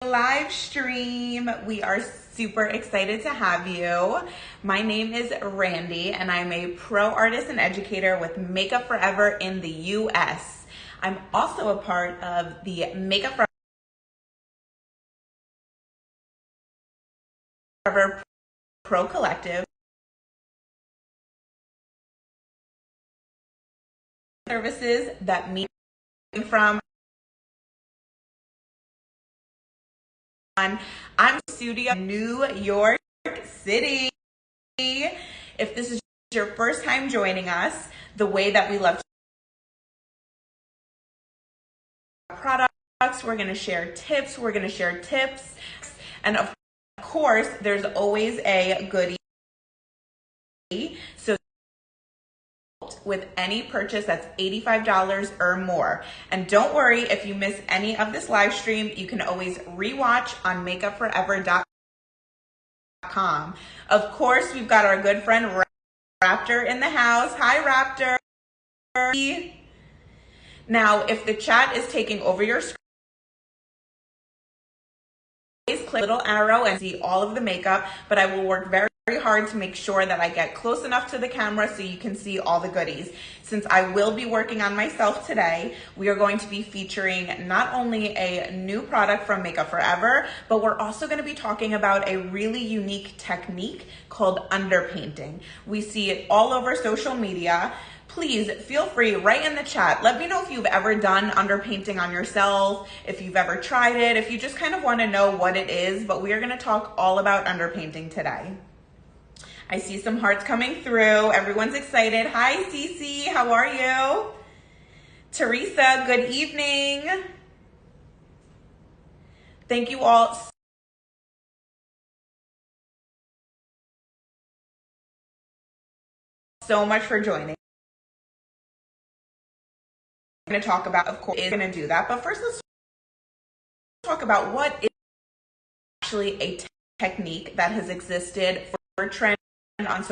Live stream. We are super excited to have you. My name is Randy and I'm a pro artist and educator with Makeup Forever in the US. I'm also a part of the Makeup Forever Pro Collective services that meet from I'm studio in New York City. If this is your first time joining us, the way that we love products, we're going to share tips, and of course, there's always a goodie. So with any purchase that's $85 or more. And don't worry, if you miss any of this live stream, you can always rewatch on makeupforever.com. Of course, we've got our good friend Raptor in the house. Hi, Raptor. Now, if the chat is taking over your screen, please click the little arrow and see all of the makeup, but I will work very hard to make sure that I get close enough to the camera so you can see all the goodies. Since I will be working on myself today, we are going to be featuring not only a new product from Makeup Forever, but we're also going to be talking about a really unique technique called underpainting. We see it all over social media. Please feel free, right in the chat, let me know if you've ever done underpainting on yourself, if you've ever tried it, if you just kind of want to know what it is, but we are going to talk all about underpainting today. I see some hearts coming through. Everyone's excited. Hi, Cece. How are you? Teresa, good evening. Thank you all so much for joining. I'm going to talk about, of course, is going to do that. But first, let's talk about what is actually a technique that has existed for trend on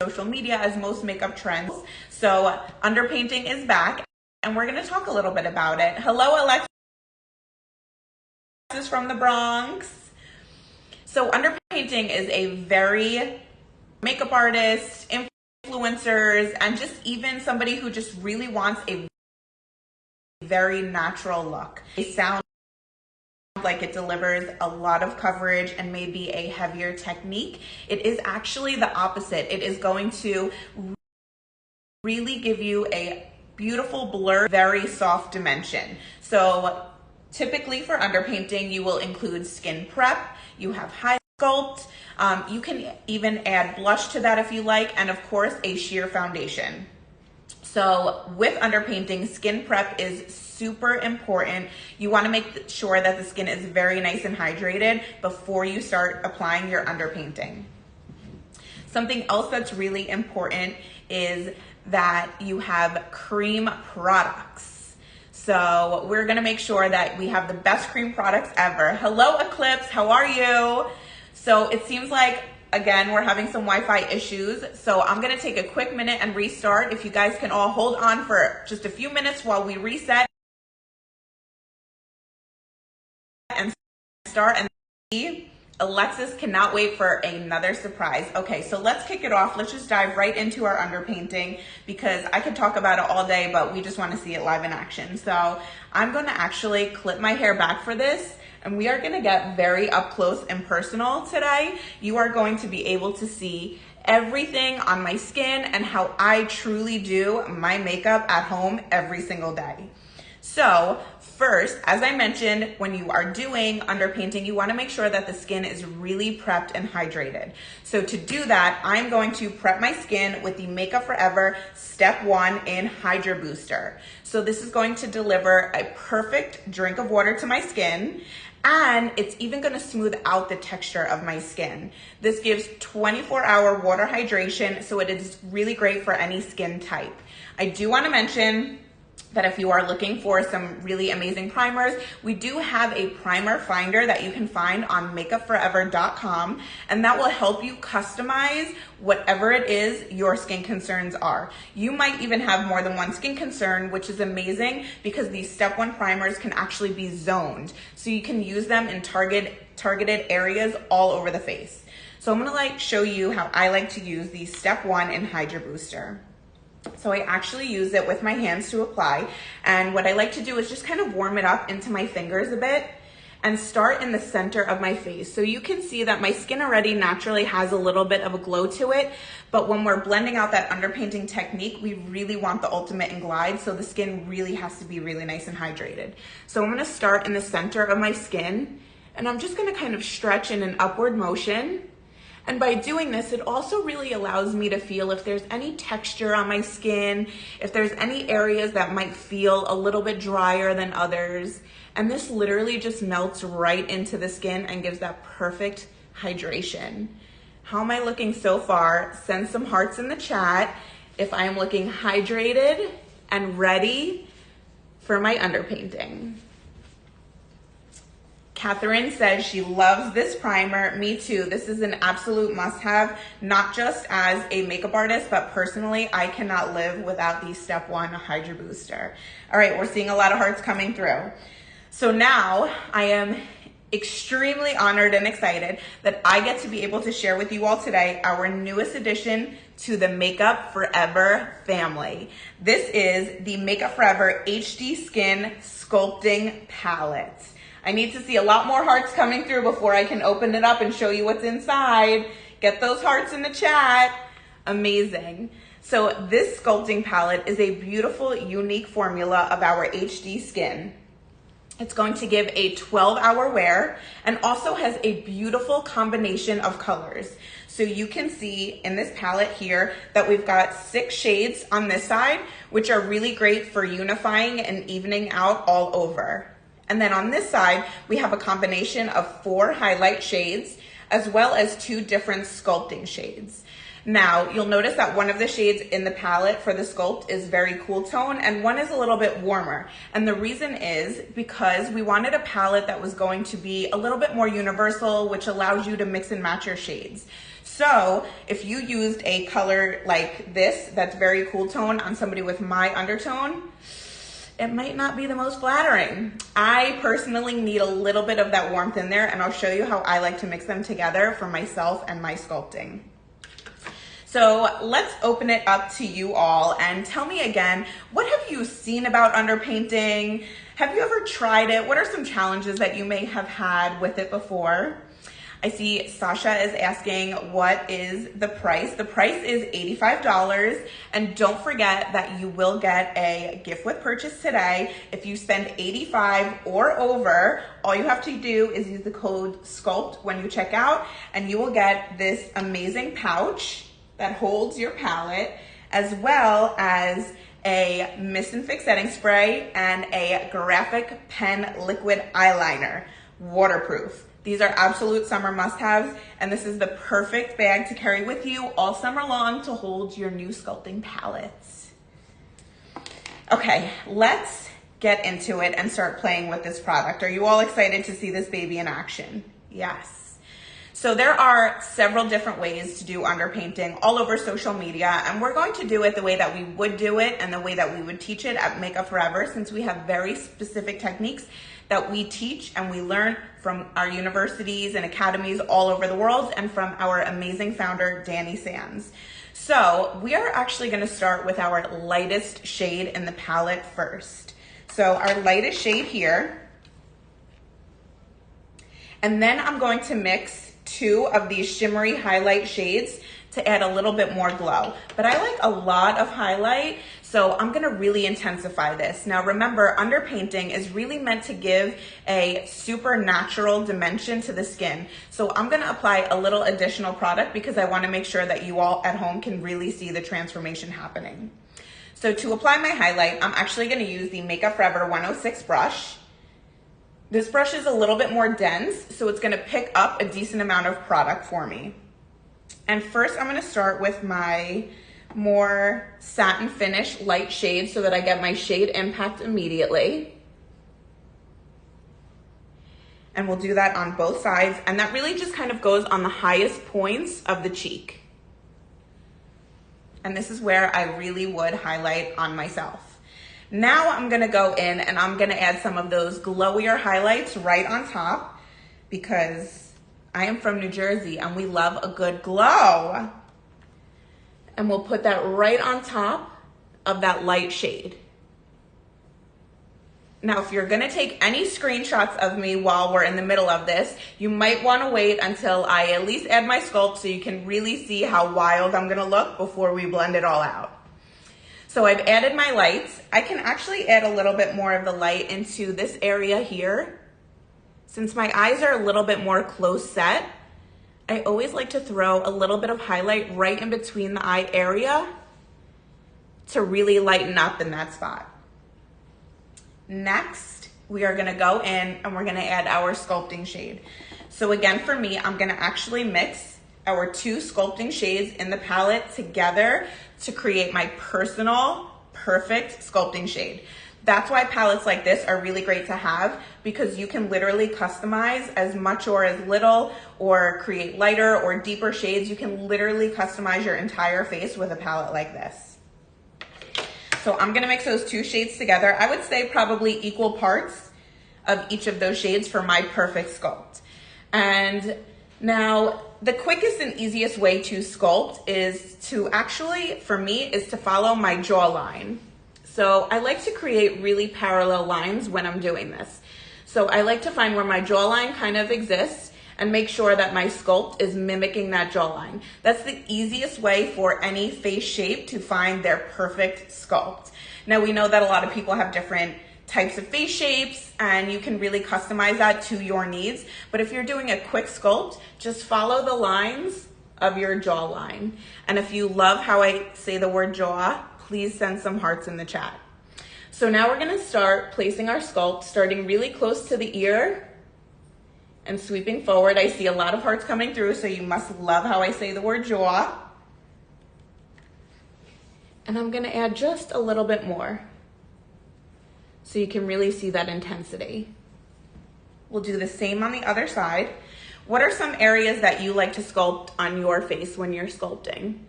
social media, as most makeup trends. So underpainting is back and we're going to talk a little bit about it. Hello, Alexis from the Bronx. So underpainting is a very makeup artist, influencers, and just even somebody who just really wants a very natural look. It sounds like it delivers a lot of coverage and maybe a heavier technique. It is actually the opposite. It is going to really give you a beautiful blur, very soft dimension. So typically for underpainting, you will include skin prep, you have high sculpt, you can even add blush to that if you like, and of course a sheer foundation. So with underpainting, skin prep is super important. You want to make sure that the skin is very nice and hydrated before you start applying your underpainting. Something else that's really important is that you have cream products. So we're going to make sure that we have the best cream products ever. Hello, Eclipse. How are you? So it seems like, again, we're having some Wi-Fi issues. So I'm going to take a quick minute and restart. If you guys can all hold on for just a few minutes while we reset and start. And Alexis cannot wait for another surprise. Okay, so let's kick it off. Let's just dive right into our underpainting because I could talk about it all day, but we just want to see it live in action. So I'm going to actually clip my hair back for this, and we are going to get very up close and personal today. You are going to be able to see everything on my skin and how I truly do my makeup at home every single day. So first, as I mentioned, when you are doing underpainting, you want to make sure that the skin is really prepped and hydrated. So to do that, I'm going to prep my skin with the Makeup Forever Step 1 in Hydra Booster. So this is going to deliver a perfect drink of water to my skin, and it's even going to smooth out the texture of my skin. This gives 24-hour water hydration, so it is really great for any skin type. I do want to mention that if you are looking for some really amazing primers, we do have a primer finder that you can find on makeupforever.com, and that will help you customize whatever it is your skin concerns are. You might even have more than one skin concern, which is amazing because these step 1 primers can actually be zoned. So you can use them in targeted areas all over the face. So I'm gonna show you how I like to use the step 1 in Hydra Booster. So I actually use it with my hands to apply, and what I like to do is just kind of warm it up into my fingers a bit and start in the center of my face. So you can see that my skin already naturally has a little bit of a glow to it, but when we're blending out that underpainting technique, we really want the ultimate in glide, so the skin really has to be really nice and hydrated. So I'm gonna start in the center of my skin, and I'm just gonna kind of stretch in an upward motion. And by doing this, it also really allows me to feel if there's any texture on my skin, if there's any areas that might feel a little bit drier than others. And this literally just melts right into the skin and gives that perfect hydration. How am I looking so far? Send some hearts in the chat if I am looking hydrated and ready for my underpainting. Catherine says she loves this primer. Me too. This is an absolute must-have, not just as a makeup artist, but personally, I cannot live without the step 1 Hydra Booster. All right, we're seeing a lot of hearts coming through. So now I am extremely honored and excited that I get to be able to share with you all today our newest addition to the Makeup Forever family. This is the Makeup Forever HD Skin Sculpting Palette. I need to see a lot more hearts coming through before I can open it up and show you what's inside. Get those hearts in the chat. Amazing. So this sculpting palette is a beautiful, unique formula of our HD skin. It's going to give a 12-hour wear and also has a beautiful combination of colors. So you can see in this palette here that we've got 6 shades on this side, which are really great for unifying and evening out all over. And then on this side, we have a combination of 4 highlight shades, as well as 2 different sculpting shades. Now, you'll notice that one of the shades in the palette for the sculpt is very cool tone, and one is a little bit warmer. And the reason is because we wanted a palette that was going to be a little bit more universal, which allows you to mix and match your shades. So if you used a color like this, that's very cool tone on somebody with my undertone, it might not be the most flattering. I personally need a little bit of that warmth in there, and I'll show you how I like to mix them together for myself and my sculpting. So let's open it up to you all and tell me again, what have you seen about underpainting? Have you ever tried it? What are some challenges that you may have had with it before? I see Sasha is asking, what is the price? The price is $85, and don't forget that you will get a gift with purchase today. If you spend $85 or over, all you have to do is use the code SCULPT when you check out, and you will get this amazing pouch that holds your palette, as well as a mist and fix setting spray and a graphic pen liquid eyeliner, waterproof. These are absolute summer must-haves, and this is the perfect bag to carry with you all summer long to hold your new sculpting palettes. Okay, let's get into it and start playing with this product. Are you all excited to see this baby in action? Yes. So there are several different ways to do underpainting all over social media, and we're going to do it the way that we would do it and the way that we would teach it at Makeup Forever, since we have very specific techniques that we teach and we learn from our universities and academies all over the world and from our amazing founder, Danny Sands. So we are actually gonna start with our lightest shade in the palette first. So our lightest shade here, and then I'm going to mix 2 of these shimmery highlight shades to add a little bit more glow. But I like a lot of highlight, so I'm gonna really intensify this. Now remember, underpainting is really meant to give a supernatural dimension to the skin. So I'm gonna apply a little additional product because I wanna make sure that you all at home can really see the transformation happening. So to apply my highlight, I'm actually gonna use the Makeup Forever 106 brush. This brush is a little bit more dense, so it's gonna pick up a decent amount of product for me. And first I'm gonna start with my more satin finish light shade so that I get my shade impact immediately. And we'll do that on both sides. And that really just kind of goes on the highest points of the cheek. And this is where I really would highlight on myself. Now I'm gonna go in and I'm gonna add some of those glowier highlights right on top because I am from New Jersey and we love a good glow. And we'll put that right on top of that light shade. Now, if you're gonna take any screenshots of me while we're in the middle of this, you might wanna wait until I at least add my sculpt so you can really see how wild I'm gonna look before we blend it all out. So I've added my lights. I can actually add a little bit more of the light into this area here. Since my eyes are a little bit more close set, I always like to throw a little bit of highlight right in between the eye area to really lighten up in that spot. Next, we are gonna go in and we're gonna add our sculpting shade. So again, for me, I'm gonna actually mix our two sculpting shades in the palette together to create my personal, perfect sculpting shade. That's why palettes like this are really great to have because you can literally customize as much or as little or create lighter or deeper shades. You can literally customize your entire face with a palette like this. So I'm gonna mix those two shades together. I would say probably equal parts of each of those shades for my perfect sculpt. And now the quickest and easiest way to sculpt is to actually, for me, is to follow my jawline. So I like to create really parallel lines when I'm doing this. So I like to find where my jawline kind of exists and make sure that my sculpt is mimicking that jawline. That's the easiest way for any face shape to find their perfect sculpt. Now we know that a lot of people have different types of face shapes and you can really customize that to your needs. But if you're doing a quick sculpt, just follow the lines of your jawline. And if you love how I say the word jaw, please send some hearts in the chat. So now we're gonna start placing our sculpt, starting really close to the ear and sweeping forward. I see a lot of hearts coming through, so you must love how I say the word jaw. And I'm gonna add just a little bit more so you can really see that intensity. We'll do the same on the other side. What are some areas that you like to sculpt on your face when you're sculpting?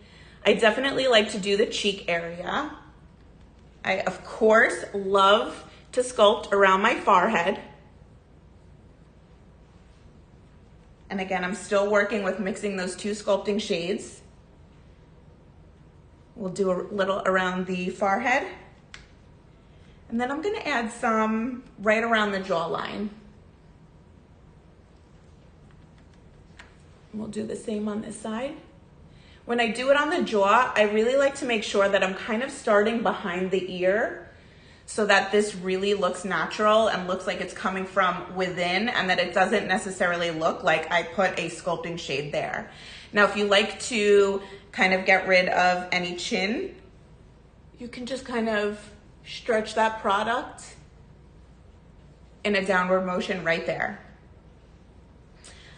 I definitely like to do the cheek area. I, of course, love to sculpt around my forehead. And again, I'm still working with mixing those two sculpting shades. We'll do a little around the forehead. And then I'm gonna add some right around the jawline. We'll do the same on this side. When I do it on the jaw, I really like to make sure that I'm kind of starting behind the ear so that this really looks natural and looks like it's coming from within and that it doesn't necessarily look like I put a sculpting shade there. Now, if you like to kind of get rid of any chin, you can just kind of stretch that product in a downward motion right there.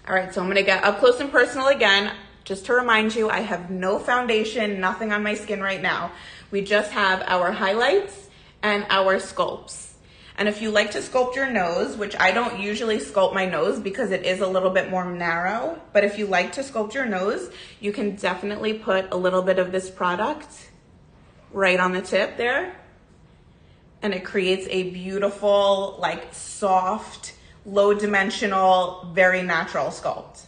All right, so I'm gonna get up close and personal again. Just to remind you, I have no foundation, nothing on my skin right now. We just have our highlights and our sculpts. And if you like to sculpt your nose, which I don't usually sculpt my nose because it is a little bit more narrow, but if you like to sculpt your nose, you can definitely put a little bit of this product right on the tip there. And it creates a beautiful, like soft, low dimensional, very natural sculpt.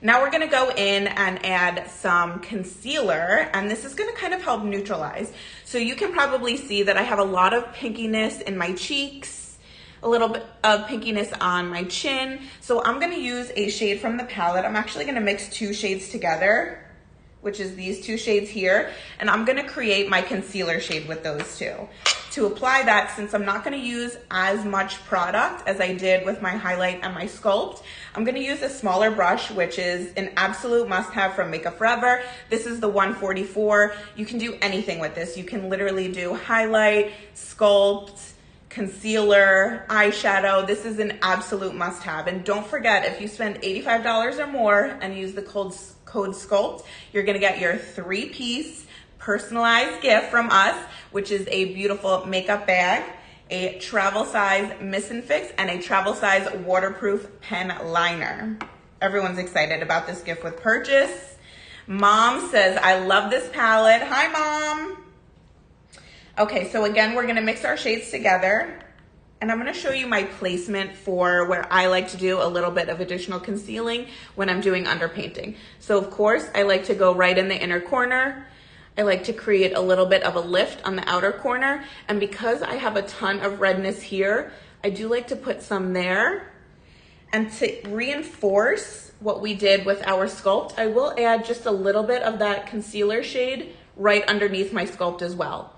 Now we're gonna go in and add some concealer, and this is gonna kind of help neutralize. So you can probably see that I have a lot of pinkiness in my cheeks, a little bit of pinkiness on my chin. So I'm gonna use a shade from the palette. I'm actually gonna mix two shades together, which is these two shades here, and I'm gonna create my concealer shade with those two. To apply that, since I'm not gonna use as much product as I did with my highlight and my sculpt, I'm gonna use a smaller brush, which is an absolute must-have from Makeup Forever. This is the 144. You can do anything with this. You can literally do highlight, sculpt, concealer, eyeshadow. This is an absolute must-have. And don't forget, if you spend $85 or more and use the code code SCULPT, you're gonna get your 3-piece personalized gift from us, which is a beautiful makeup bag, a travel size Miss and Fix, and a travel size waterproof pen liner. Everyone's excited about this gift with purchase. Mom says, I love this palette. Hi, Mom. Okay, so again, we're gonna mix our shades together, and I'm gonna show you my placement for where I like to do a little bit of additional concealing when I'm doing underpainting. So of course, I like to go right in the inner corner. I like to create a little bit of a lift on the outer corner, and because I have a ton of redness here, I do like to put some there. And to reinforce what we did with our sculpt, I will add just a little bit of that concealer shade right underneath my sculpt as well.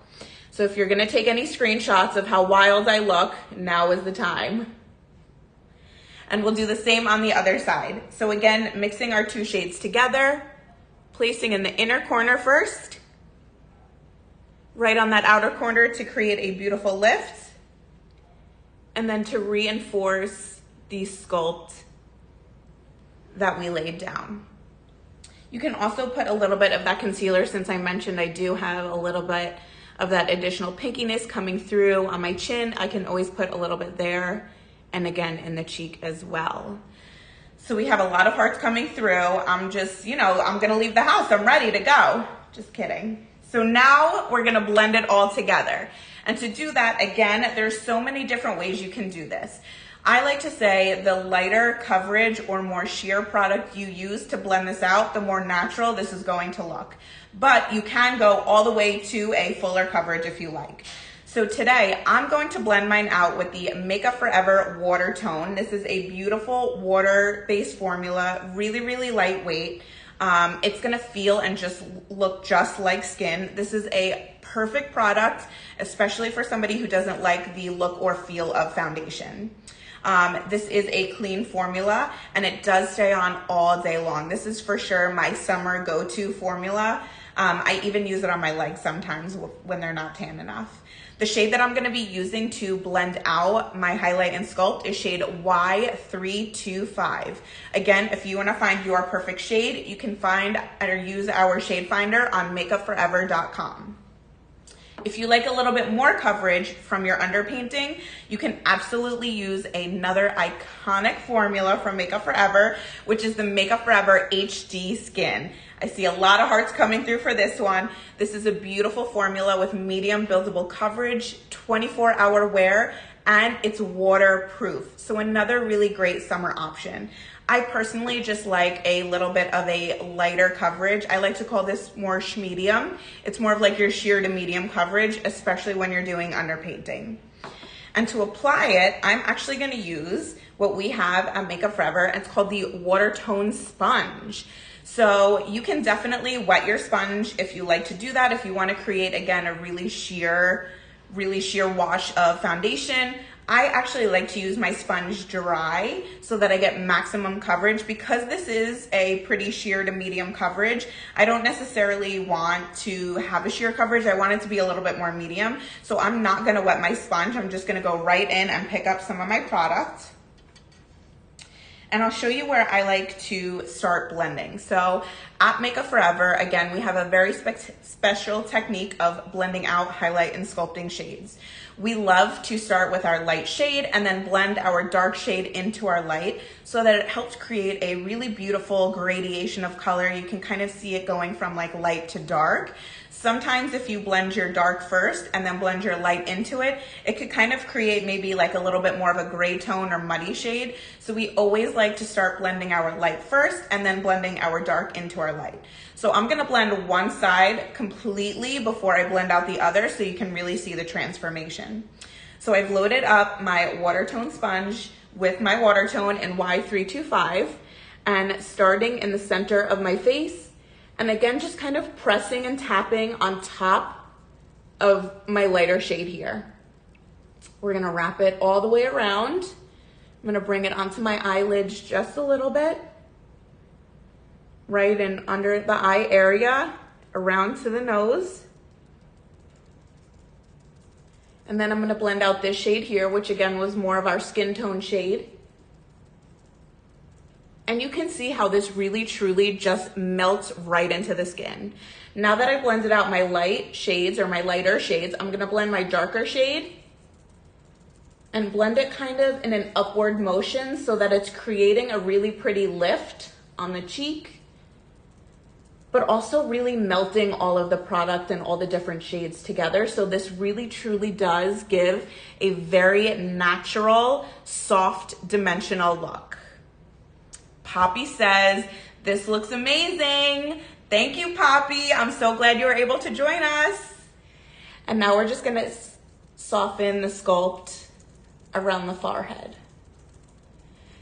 So if you're gonna take any screenshots of how wild I look, now is the time. And we'll do the same on the other side. So again, mixing our 2 shades together, placing in the inner corner first, right on that outer corner to create a beautiful lift, and then to reinforce the sculpt that we laid down. You can also put a little bit of that concealer, since I mentioned I do have a little bit of that additional pinkiness coming through on my chin. I can always put a little bit there, and again in the cheek as well. So we have a lot of hearts coming through. I'm just, I'm gonna leave the house. I'm ready to go. Just kidding. So now we're gonna blend it all together. And to do that, again, there's so many different ways you can do this. I like to say the lighter coverage or more sheer product you use to blend this out, the more natural this is going to look. But you can go all the way to a fuller coverage if you like. So today I'm going to blend mine out with the Makeup Forever Water Tone. This is a beautiful water-based formula, really, really lightweight. It's gonna feel and just look just like skin. This is a perfect product, especially for somebody who doesn't like the look or feel of foundation. This is a clean formula, and it does stay on all day long. This is for sure my summer go-to formula. I even use it on my legs sometimes when they're not tan enough. The shade that I'm gonna be using to blend out my highlight and sculpt is shade Y325. Again, if you wanna find your perfect shade, you can find or use our shade finder on makeupforever.com. If you like a little bit more coverage from your underpainting, you can absolutely use another iconic formula from Makeup Forever, which is the Makeup Forever HD Skin. I see a lot of hearts coming through for this one. This is a beautiful formula with medium buildable coverage, 24-hour wear, and it's waterproof. So another really great summer option. I personally just like a little bit of a lighter coverage. I like to call this more medium. It's more of like your sheer to medium coverage, especially when you're doing underpainting. And to apply it, I'm actually gonna use what we have at Makeup Forever, and it's called the Water Tone Sponge. So you can definitely wet your sponge if you like to do that, if you wanna create, again, a really sheer wash of foundation. I actually like to use my sponge dry so that I get maximum coverage. Because this is a pretty sheer to medium coverage, I don't necessarily want to have a sheer coverage. I want it to be a little bit more medium. So I'm not gonna wet my sponge. I'm just gonna go right in and pick up some of my product. And I'll show you where I like to start blending. So at Makeup Forever, again, we have a very special technique of blending out, highlight, and sculpting shades. We love to start with our light shade and then blend our dark shade into our light so that it helps create a really beautiful gradation of color. You can kind of see it going from like light to dark. Sometimes if you blend your dark first and then blend your light into it, it could kind of create maybe like a little bit more of a gray tone or muddy shade. So we always like to start blending our light first and then blending our dark into our light. So I'm gonna blend one side completely before I blend out the other so you can really see the transformation. So I've loaded up my water tone sponge with my water tone in Y325 and starting in the center of my face, and again, just kind of pressing and tapping on top of my lighter shade here. We're gonna wrap it all the way around. I'm gonna bring it onto my eyelids just a little bit, right in under the eye area, around to the nose. And then I'm gonna blend out this shade here, which again was more of our skin tone shade. And you can see how this really truly just melts right into the skin. Now that I blended out my light shades or my lighter shades, I'm gonna blend my darker shade and blend it kind of in an upward motion so that it's creating a really pretty lift on the cheek, but also really melting all of the product and all the different shades together. So this really truly does give a very natural, soft, dimensional look. Poppy says, this looks amazing. Thank you, Poppy. I'm so glad you were able to join us. And now we're just gonna soften the sculpt around the forehead.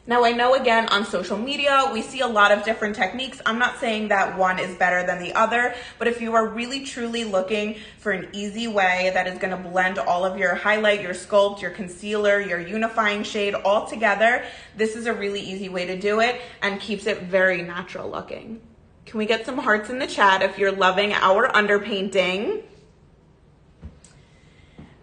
Now I know, again, on social media, we see a lot of different techniques. I'm not saying that one is better than the other, but if you are really truly looking for an easy way that is gonna blend all of your highlight, your sculpt, your concealer, your unifying shade all together, this is a really easy way to do it and keeps it very natural looking. Can we get some hearts in the chat if you're loving our underpainting?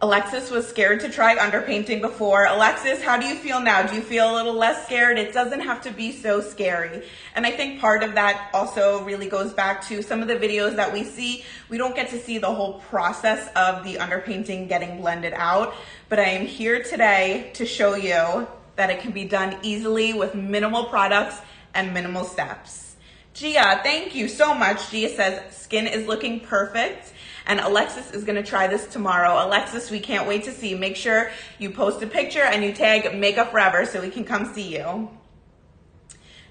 Alexis was scared to try underpainting before. Alexis, how do you feel now? Do you feel a little less scared? It doesn't have to be so scary. And I think part of that also really goes back to some of the videos that we see. We don't get to see the whole process of the underpainting getting blended out, but I am here today to show you that it can be done easily with minimal products and minimal steps. Gia, thank you so much. Gia says, skin is looking perfect. And Alexis is gonna try this tomorrow. Alexis, we can't wait to see. Make sure you post a picture and you tag Makeup Forever so we can come see you.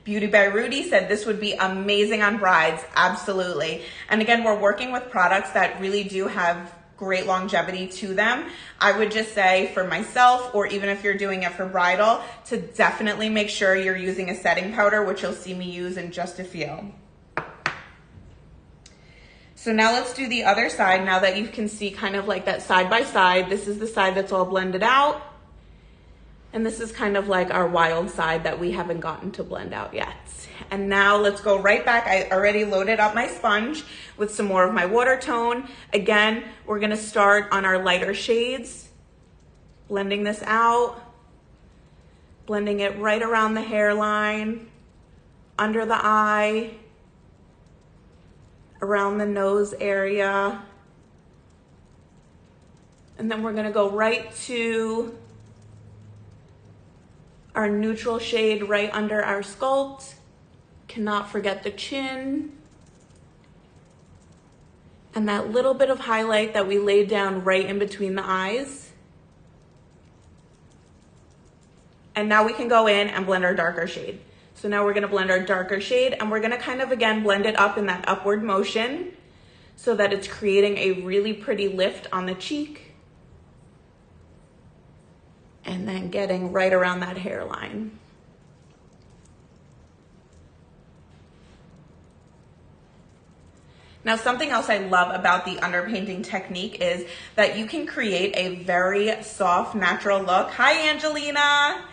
Beauty by Rudy said this would be amazing on brides. Absolutely. And again, we're working with products that really do have great longevity to them. I would just say for myself, or even if you're doing it for bridal, to definitely make sure you're using a setting powder, which you'll see me use in just a few. So now let's do the other side. Now that you can see kind of like that side by side, this is the side that's all blended out. And this is kind of like our wild side that we haven't gotten to blend out yet. And now let's go right back. I already loaded up my sponge with some more of my water tone. Again, we're gonna start on our lighter shades, blending this out, blending it right around the hairline, under the eye, around the nose area. And then we're gonna go right to our neutral shade right under our sculpt. Cannot forget the chin. And that little bit of highlight that we laid down right in between the eyes. And now we can go in and blend our darker shade. So now we're gonna blend our darker shade and we're gonna kind of, again, blend it up in that upward motion so that it's creating a really pretty lift on the cheek. And then getting right around that hairline. Now, something else I love about the underpainting technique is that you can create a very soft, natural look. Hi, Angelina.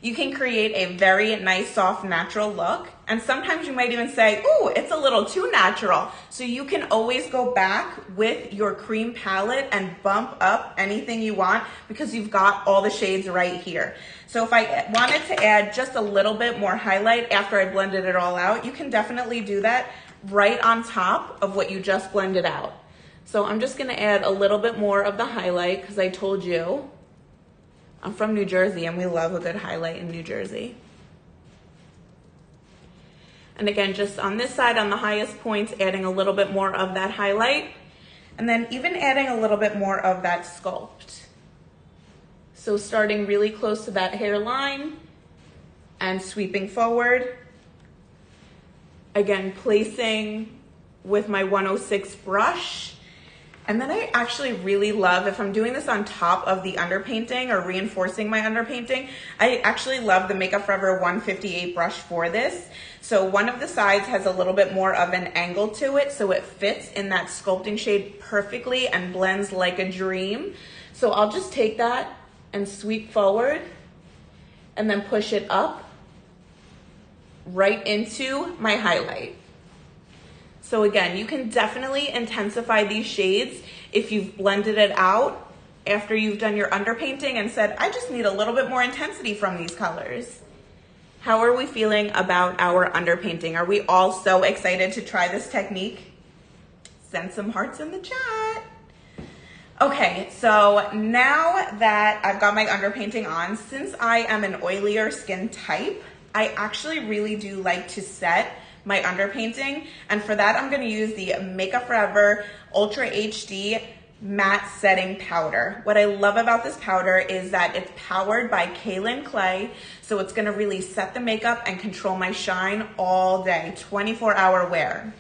You can create a very nice, soft, natural look. And sometimes you might even say, ooh, it's a little too natural. So you can always go back with your cream palette and bump up anything you want because you've got all the shades right here. So if I wanted to add just a little bit more highlight after I blended it all out, you can definitely do that right on top of what you just blended out. So I'm just gonna add a little bit more of the highlight because I told you I'm from New Jersey and we love a good highlight in New Jersey. And again, just on this side, on the highest points, adding a little bit more of that highlight and then even adding a little bit more of that sculpt. So starting really close to that hairline and sweeping forward. Again, placing with my 106 brush. And then I actually really love, if I'm doing this on top of the underpainting or reinforcing my underpainting, I actually love the Makeup Forever 158 brush for this. So one of the sides has a little bit more of an angle to it, so it fits in that sculpting shade perfectly and blends like a dream. So I'll just take that and sweep forward and then push it up right into my highlight. So again, you can definitely intensify these shades if you've blended it out after you've done your underpainting and said, I just need a little bit more intensity from these colors. How are we feeling about our underpainting? Are we all so excited to try this technique? Send some hearts in the chat. Okay, so now that I've got my underpainting on, since I am an oilier skin type, I actually really do like to set my underpainting. And for that, I'm gonna use the Makeup Forever Ultra HD Matte Setting Powder. What I love about this powder is that it's powered by kaolin clay, so it's gonna really set the makeup and control my shine all day, 24-hour wear.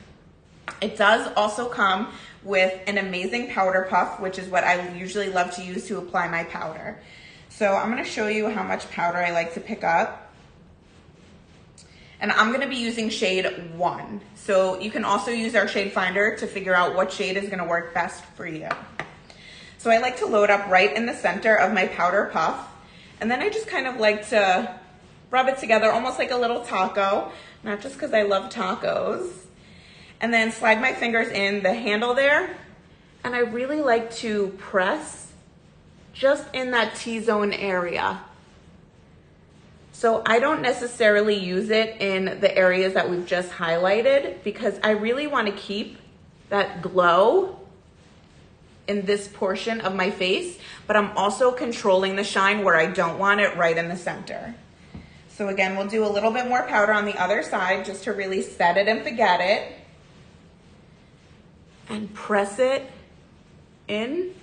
It does also come with an amazing powder puff, which is what I usually love to use to apply my powder. So I'm gonna show you how much powder I like to pick up. And I'm gonna be using shade 1. So you can also use our shade finder to figure out what shade is gonna work best for you. So I like to load up right in the center of my powder puff. And then I just kind of like to rub it together almost like a little taco, not just because I love tacos. And then slide my fingers in the handle there. And I really like to press just in that T-zone area. So I don't necessarily use it in the areas that we've just highlighted because I really want to keep that glow in this portion of my face, but I'm also controlling the shine where I don't want it right in the center. So again, we'll do a little bit more powder on the other side just to really set it and forget it. And press it in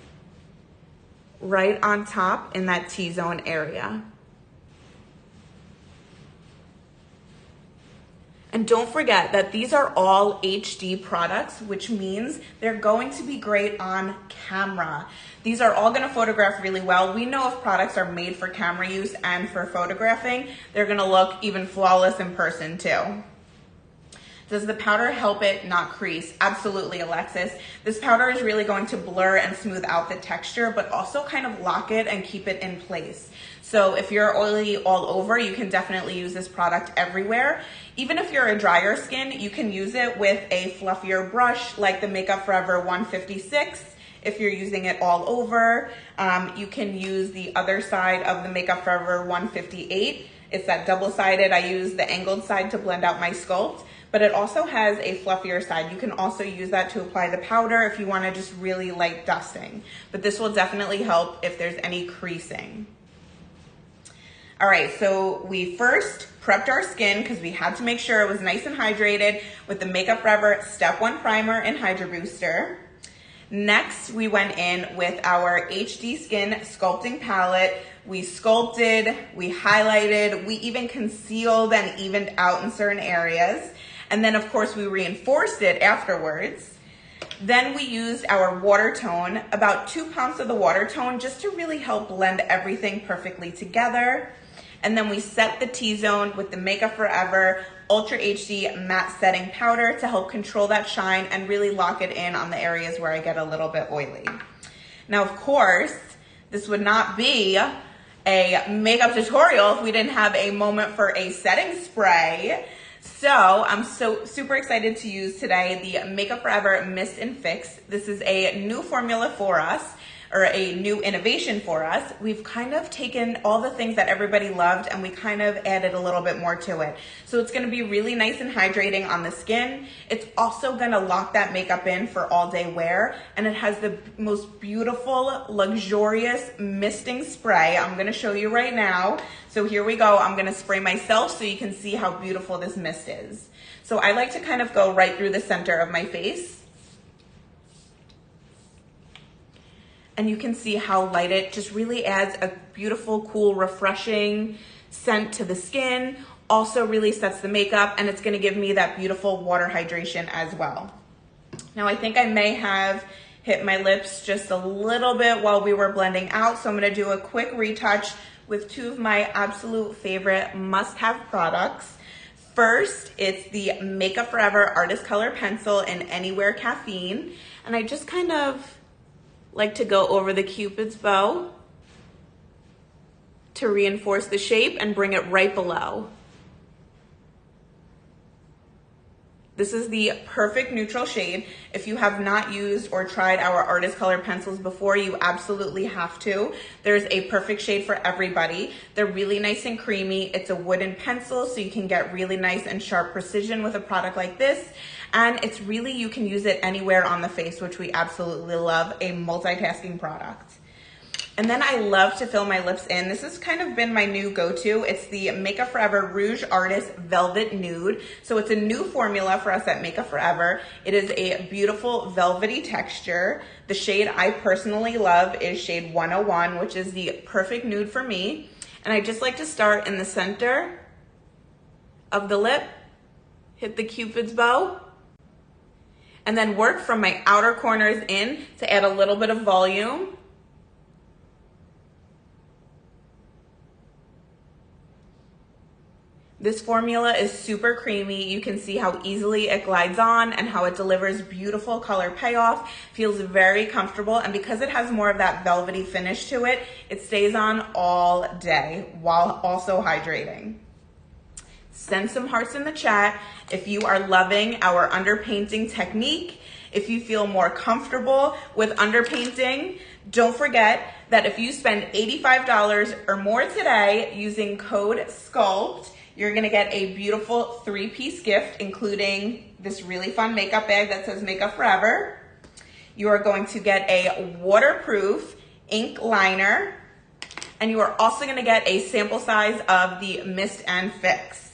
right on top in that T-zone area. And don't forget that these are all HD products, which means they're going to be great on camera. These are all gonna photograph really well. We know if products are made for camera use and for photographing, they're gonna look even flawless in person too. Does the powder help it not crease? Absolutely, Alexis. This powder is really going to blur and smooth out the texture, but also kind of lock it and keep it in place. So if you're oily all over, you can definitely use this product everywhere. Even if you're a drier skin, you can use it with a fluffier brush like the Makeup Forever 156. If you're using it all over, you can use the other side of the Makeup Forever 158. It's that double-sided. I use the angled side to blend out my sculpt, but it also has a fluffier side. You can also use that to apply the powder if you want to just really light dusting. But this will definitely help if there's any creasing. All right, so we first prepped our skin because we had to make sure it was nice and hydrated with the Makeup Forever Step 1 Primer and Hydra Booster. Next, we went in with our HD Skin Sculpting Palette. We sculpted, we highlighted, we even concealed and evened out in certain areas. And then of course we reinforced it afterwards. Then we used our water tone, about 2 pumps of the water tone, just to really help blend everything perfectly together. And then we set the T-zone with the Makeup Forever Ultra HD Matte Setting Powder to help control that shine and really lock it in on the areas where I get a little bit oily. Now, of course, this would not be a makeup tutorial if we didn't have a moment for a setting spray. So I'm super excited to use today the Makeup Forever Mist and Fix. This is a new formula for us, or a new innovation for us. We've kind of taken all the things that everybody loved and we kind of added a little bit more to it. So it's gonna be really nice and hydrating on the skin. It's also gonna lock that makeup in for all day wear. And it has the most beautiful, luxurious misting spray. I'm gonna show you right now. So here we go. I'm gonna spray myself so you can see how beautiful this mist is. So I like to kind of go right through the center of my face. And you can see how light it just really adds a beautiful, cool, refreshing scent to the skin. Also really sets the makeup, and it's gonna give me that beautiful water hydration as well. Now I think I may have hit my lips just a little bit while we were blending out, so I'm gonna do a quick retouch with 2 of my absolute favorite must-have products. First, it's the Makeup Forever Artist Color Pencil in Anywhere Caffeine. And I just kind of like to go over the Cupid's bow to reinforce the shape and bring it right below. This is the perfect neutral shade. If you have not used or tried our Artist Color pencils before, you absolutely have to. There's a perfect shade for everybody. They're really nice and creamy. It's a wooden pencil, so you can get really nice and sharp precision with a product like this. And it's really, you can use it anywhere on the face, which we absolutely love, a multitasking product. And then I love to fill my lips in. This has kind of been my new go-to. It's the Makeup Forever Rouge Artist Velvet Nude. So it's a new formula for us at Makeup Forever. It is a beautiful velvety texture. The shade I personally love is shade 101, which is the perfect nude for me. And I just like to start in the center of the lip, hit the Cupid's bow, and then work from my outer corners in to add a little bit of volume. This formula is super creamy. You can see how easily it glides on and how it delivers beautiful color payoff. Feels very comfortable, and because it has more of that velvety finish to it, it stays on all day while also hydrating. Send some hearts in the chat if you are loving our underpainting technique. If you feel more comfortable with underpainting, don't forget that if you spend $85 or more today using code SCULPT, you're gonna get a beautiful 3-piece gift, including this really fun makeup bag that says Makeup Forever. You are going to get a waterproof ink liner, and you are also gonna get a sample size of the Mist and Fix.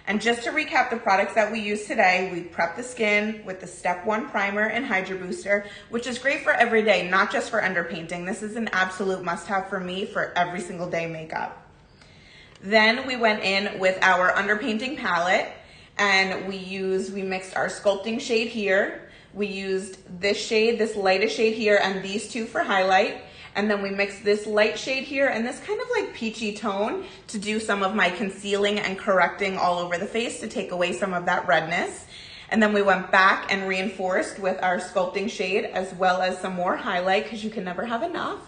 And just to recap the products that we use today, we prep the skin with the Step 1 Primer and Hydra Booster, which is great for every day, not just for underpainting. This is an absolute must-have for me for every single day makeup. Then we went in with our underpainting palette, and we mixed our sculpting shade here. We used this shade, this lightest shade here, and these two for highlight. And then we mixed this light shade here and this kind of like peachy tone to do some of my concealing and correcting all over the face to take away some of that redness. And then we went back and reinforced with our sculpting shade as well as some more highlight, because you can never have enough.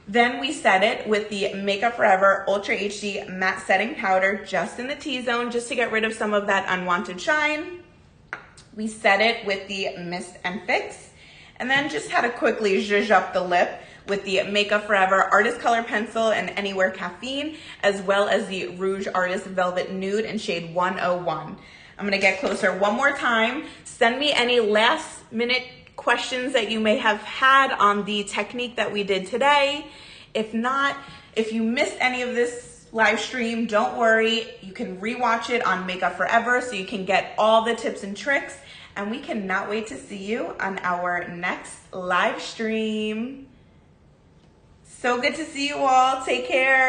Then we set it with the Makeup Forever Ultra HD Matte Setting Powder just in the T-zone, just to get rid of some of that unwanted shine. We set it with the Mist and Fix, and then just had to quickly zhuzh up the lip with the Makeup Forever Artist Color Pencil and Anywhere Caffeine, as well as the Rouge Artist Velvet Nude in shade 101. I'm gonna get closer one more time. Send me any last minute questions that you may have had on the technique that we did today. If not, if you missed any of this live stream, don't worry. You can rewatch it on Makeup Forever so you can get all the tips and tricks. And we cannot wait to see you on our next live stream. So good to see you all. Take care.